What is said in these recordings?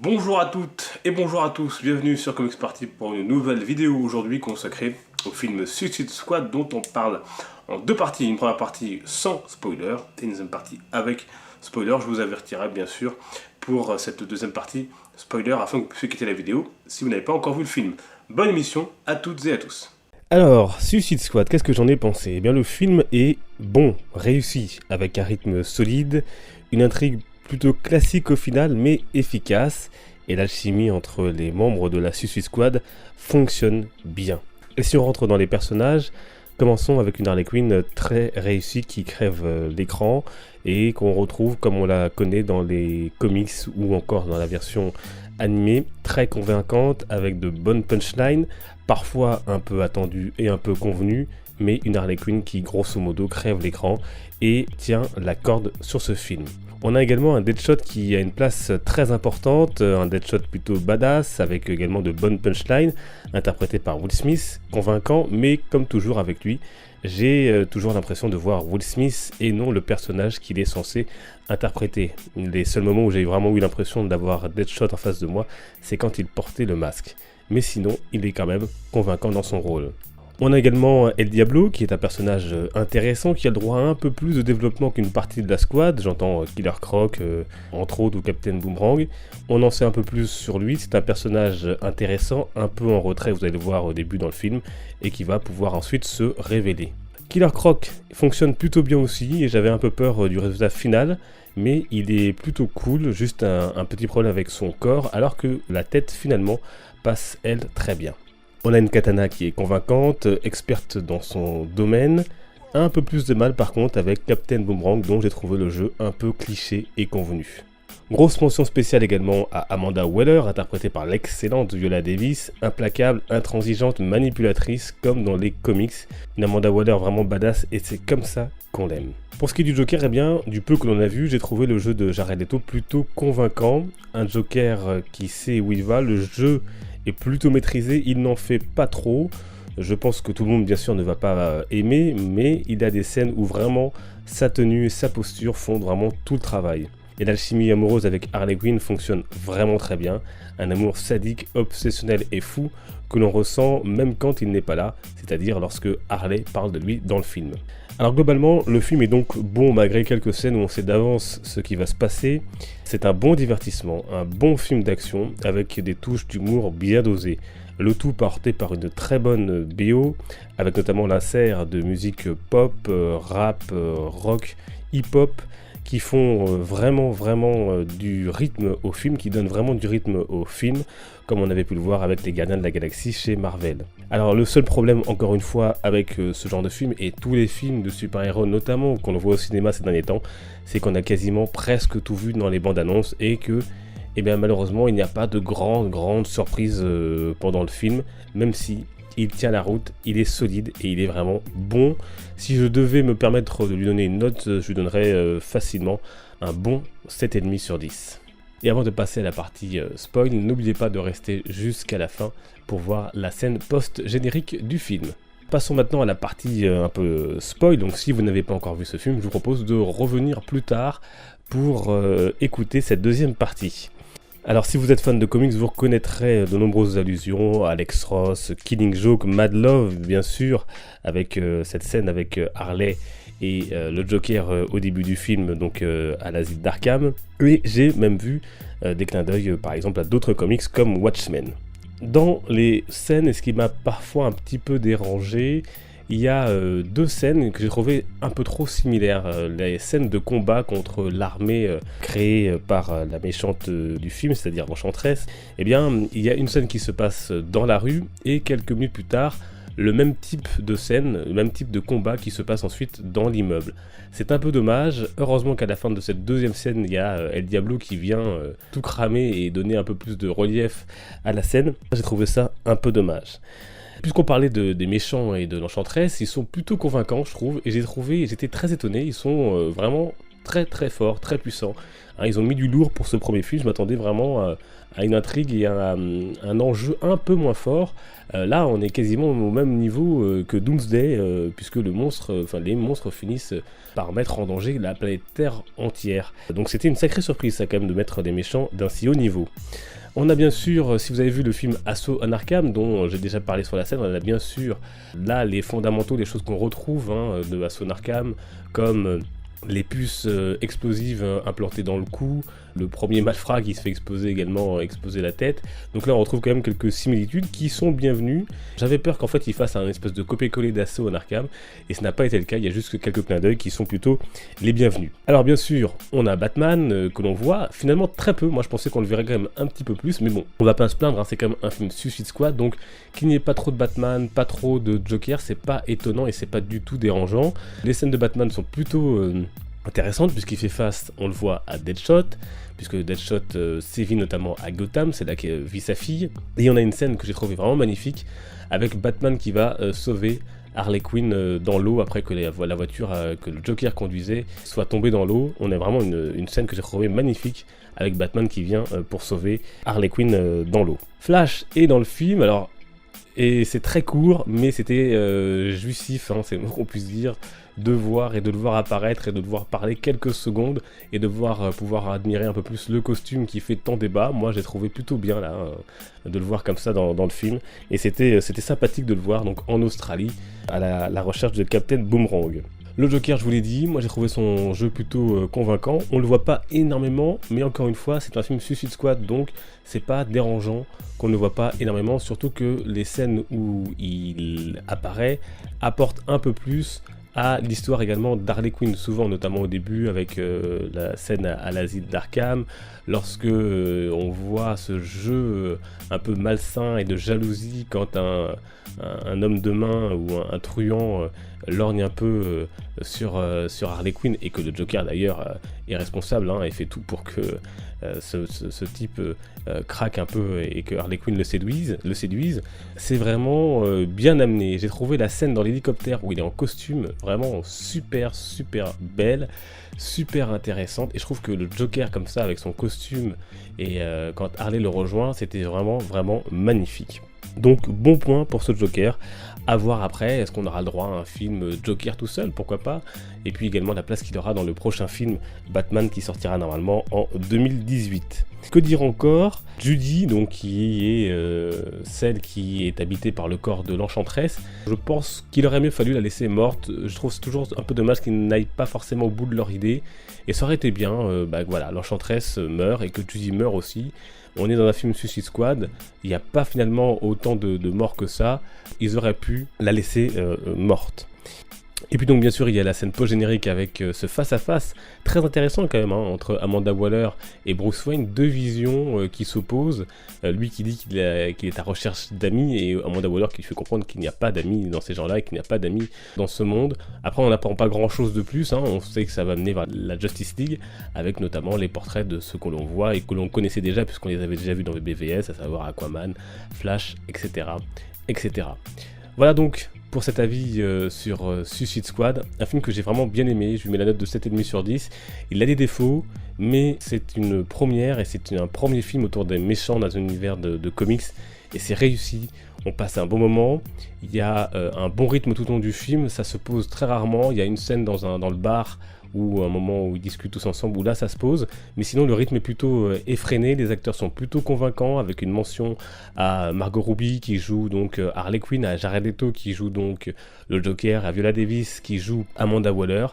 Bonjour à toutes et bonjour à tous, bienvenue sur Comics Party pour une nouvelle vidéo aujourd'hui consacrée au film Suicide Squad dont on parle en deux parties, une première partie sans spoiler et une deuxième partie avec spoiler. Je vous avertirai bien sûr pour cette deuxième partie spoiler afin que vous puissiez quitter la vidéo si vous n'avez pas encore vu le film. Bonne émission à toutes et à tous. Alors, Suicide Squad, qu'est-ce que j'en ai pensé? Eh bien, le film est bon, réussi, avec un rythme solide, une intrigue plutôt classique au final, mais efficace, et l'alchimie entre les membres de la Suicide Squad fonctionne bien. Et si on rentre dans les personnages, commençons avec une Harley Quinn très réussie qui crève l'écran, et qu'on retrouve comme on la connaît dans les comics ou encore dans la version animée, très convaincante, avec de bonnes punchlines, parfois un peu attendues et un peu convenues, mais une Harley Quinn qui grosso modo crève l'écran et tient la corde sur ce film. On a également un Deadshot qui a une place très importante, un Deadshot plutôt badass, avec également de bonnes punchlines, interprété par Will Smith, convaincant, mais comme toujours avec lui, j'ai toujours l'impression de voir Will Smith et non le personnage qu'il est censé interpréter. Les seuls moments où j'ai vraiment eu l'impression d'avoir Deadshot en face de moi, c'est quand il portait le masque. Mais sinon, il est quand même convaincant dans son rôle. On a également El Diablo, qui est un personnage intéressant, qui a le droit à un peu plus de développement qu'une partie de la squad. J'entends Killer Croc, entre autres, ou Captain Boomerang. On en sait un peu plus sur lui, c'est un personnage intéressant, un peu en retrait, vous allez le voir au début dans le film, et qui va pouvoir ensuite se révéler. Killer Croc fonctionne plutôt bien aussi, et j'avais un peu peur du résultat final, mais il est plutôt cool, juste un petit problème avec son corps, alors que la tête finalement passe elle très bien. On a une Katana qui est convaincante, experte dans son domaine, un peu plus de mal par contre avec Captain Boomerang dont j'ai trouvé le jeu un peu cliché et convenu. Grosse mention spéciale également à Amanda Waller, interprétée par l'excellente Viola Davis, implacable, intransigeante, manipulatrice comme dans les comics. Une Amanda Waller vraiment badass et c'est comme ça qu'on l'aime. Pour ce qui est du Joker, eh bien, du peu que l'on a vu, j'ai trouvé le jeu de Jared Leto plutôt convaincant. Un Joker qui sait où il va, le jeu est plutôt maîtrisé, il n'en fait pas trop. Je pense que tout le monde bien sûr ne va pas aimer, mais il a des scènes où vraiment sa tenue et sa posture font vraiment tout le travail. Et l'alchimie amoureuse avec Harley Quinn fonctionne vraiment très bien. Un amour sadique, obsessionnel et fou que l'on ressent même quand il n'est pas là, c'est-à-dire lorsque Harley parle de lui dans le film. Alors globalement, le film est donc bon malgré quelques scènes où on sait d'avance ce qui va se passer. C'est un bon divertissement, un bon film d'action avec des touches d'humour bien dosées. Le tout porté par une très bonne BO, avec notamment l'insert de musique pop, rap, rock, hip-hop, qui font vraiment du rythme au film, qui donnent vraiment du rythme au film, comme on avait pu le voir avec les Gardiens de la Galaxie chez Marvel. Alors le seul problème, encore une fois, avec ce genre de film, et tous les films de super-héros notamment, qu'on voit au cinéma ces derniers temps, c'est qu'on a quasiment presque tout vu dans les bandes annonces, et que, eh bien, malheureusement, il n'y a pas de grande surprise pendant le film, même si il tient la route, il est solide et il est vraiment bon. Si je devais me permettre de lui donner une note, je lui donnerais facilement un bon 7,5 sur 10. Et avant de passer à la partie spoil, n'oubliez pas de rester jusqu'à la fin pour voir la scène post-générique du film. Passons maintenant à la partie un peu spoil, donc si vous n'avez pas encore vu ce film, je vous propose de revenir plus tard pour écouter cette deuxième partie. Alors si vous êtes fan de comics, vous reconnaîtrez de nombreuses allusions à Alex Ross, Killing Joke, Mad Love bien sûr, avec cette scène avec Harley et le Joker au début du film, donc à l'asile d'Arkham. Et j'ai même vu des clins d'œil par exemple à d'autres comics comme Watchmen. Dans les scènes, et ce qui m'a parfois un petit peu dérangé, il y a deux scènes que j'ai trouvées un peu trop similaires. Les scènes de combat contre l'armée créée par la méchante du film, c'est-à-dire l'Enchantress. Eh bien, il y a une scène qui se passe dans la rue et quelques minutes plus tard, le même type de scène, le même type de combat qui se passe ensuite dans l'immeuble. C'est un peu dommage. Heureusement qu'à la fin de cette deuxième scène, il y a El Diablo qui vient tout cramer et donner un peu plus de relief à la scène. J'ai trouvé ça un peu dommage. Puisqu'on parlait des méchants et de l'Enchantress, ils sont plutôt convaincants, je trouve, et j'étais très étonné, ils sont vraiment très forts, très puissants. Hein, ils ont mis du lourd pour ce premier film, je m'attendais vraiment à une intrigue et à un enjeu un peu moins fort. Là, on est quasiment au même niveau que Doomsday, puisque les monstres finissent par mettre en danger la planète Terre entière. Donc c'était une sacrée surprise, ça, quand même, de mettre des méchants d'un si haut niveau. On a bien sûr, si vous avez vu le film Assaut on Arkham, dont j'ai déjà parlé sur la scène, on a bien sûr là les fondamentaux, les choses qu'on retrouve de Assaut on Arkham, comme les puces explosives implantées dans le cou, le premier malfrat qui se fait exploser la tête. Donc là on retrouve quand même quelques similitudes qui sont bienvenues. J'avais peur qu'en fait il fasse un espèce de copier-coller d'Assaut on Arkham, et ce n'a pas été le cas, il y a juste quelques clins d'œil qui sont plutôt les bienvenus. Alors bien sûr, on a Batman que l'on voit finalement très peu, moi je pensais qu'on le verrait quand même un petit peu plus, mais bon, on va pas se plaindre, c'est quand même un film Suicide Squad, donc qu'il n'y ait pas trop de Batman, pas trop de Joker, c'est pas étonnant et c'est pas du tout dérangeant. Les scènes de Batman sont plutôt intéressante puisqu'il fait face, on le voit, à Deadshot, puisque Deadshot sévit notamment à Gotham, c'est là que vit sa fille. Et on a une scène que j'ai trouvée vraiment magnifique avec Batman qui va sauver Harley Quinn dans l'eau après que la voiture que le Joker conduisait soit tombée dans l'eau. On a vraiment une scène que j'ai trouvée magnifique avec Batman qui vient pour sauver Harley Quinn dans l'eau. Flash est dans le film, alors, et c'est très court, mais c'était jouissif, c'est le mot qu'on puisse dire, de voir et de le voir apparaître et de le voir parler quelques secondes et de pouvoir admirer un peu plus le costume qui fait tant débat. Moi j'ai trouvé plutôt bien là de le voir comme ça dans le film, et c'était sympathique de le voir donc en Australie à la recherche de Captain Boomerang. Le Joker, je vous l'ai dit, moi j'ai trouvé son jeu plutôt convaincant. On le voit pas énormément, mais encore une fois, c'est un film Suicide Squad, donc c'est pas dérangeant qu'on ne le voit pas énormément, surtout que les scènes où il apparaît apportent un peu plus à l'histoire également d'Harley Quinn, souvent notamment au début avec la scène à l'asile d'Arkham, lorsque on voit ce jeu un peu malsain et de jalousie quand un homme de main ou un truand lorgne un peu sur Harley Quinn, et que le Joker d'ailleurs est responsable et fait tout pour que ce type craque un peu et que Harley Quinn le séduise. C'est vraiment bien amené. J'ai trouvé la scène dans l'hélicoptère où il est en costume vraiment super belle, super intéressante, et je trouve que le Joker comme ça avec son costume et quand Harley le rejoint, c'était vraiment magnifique. Donc bon point pour ce Joker. À voir après, est-ce qu'on aura le droit à un film Joker tout seul, pourquoi pas, et puis également la place qu'il aura dans le prochain film Batman qui sortira normalement en 2018. Que dire encore? Judy, donc qui est celle qui est habitée par le corps de l'Enchantresse, je pense qu'il aurait mieux fallu la laisser morte. Je trouve toujours un peu dommage qu'ils n'aillent pas forcément au bout de leur idée, et ça aurait été bien, voilà, l'Enchantresse meurt et que Judy meurt aussi. On est dans un film Suicide Squad, il n'y a pas finalement autant de morts que ça, ils auraient pu la laisser morte. Et puis donc bien sûr il y a la scène post-générique avec ce face-à-face très intéressant quand même entre Amanda Waller et Bruce Wayne, deux visions qui s'opposent, lui qui dit qu'il est à recherche d'amis et Amanda Waller qui lui fait comprendre qu'il n'y a pas d'amis dans ces gens-là et qu'il n'y a pas d'amis dans ce monde. Après on n'apprend pas grand-chose de plus, on sait que ça va mener vers la Justice League avec notamment les portraits de ceux que l'on voit et que l'on connaissait déjà puisqu'on les avait déjà vus dans les BVS, à savoir Aquaman, Flash, etc. Voilà donc pour cet avis sur Suicide Squad, un film que j'ai vraiment bien aimé. Je lui mets la note de 7,5 sur 10. Il a des défauts, mais c'est une première et c'est un premier film autour des méchants dans un univers de comics, et c'est réussi. On passe un bon moment, il y a un bon rythme tout au long du film, ça se pose très rarement. Il y a une scène dans le bar ou un moment où ils discutent tous ensemble, où là ça se pose, mais sinon le rythme est plutôt effréné, les acteurs sont plutôt convaincants, avec une mention à Margot Robbie qui joue donc Harley Quinn, à Jared Leto qui joue donc le Joker, à Viola Davis qui joue Amanda Waller.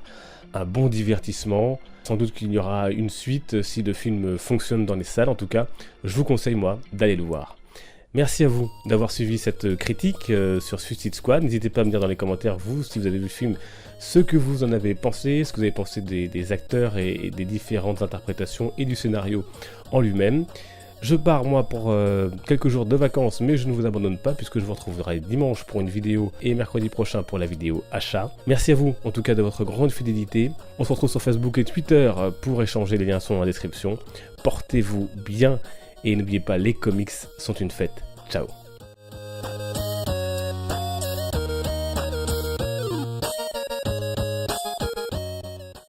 Un bon divertissement, sans doute qu'il y aura une suite si le film fonctionne dans les salles. En tout cas, je vous conseille moi d'aller le voir. Merci à vous d'avoir suivi cette critique sur Suicide Squad. N'hésitez pas à me dire dans les commentaires, vous, si vous avez vu le film, ce que vous en avez pensé, ce que vous avez pensé des acteurs et des différentes interprétations et du scénario en lui-même. Je pars moi pour quelques jours de vacances, mais je ne vous abandonne pas puisque je vous retrouverai dimanche pour une vidéo et mercredi prochain pour la vidéo achat. Merci à vous en tout cas de votre grande fidélité. On se retrouve sur Facebook et Twitter pour échanger, les liens sont dans la description. Portez-vous bien et n'oubliez pas, les comics sont une fête. Ciao.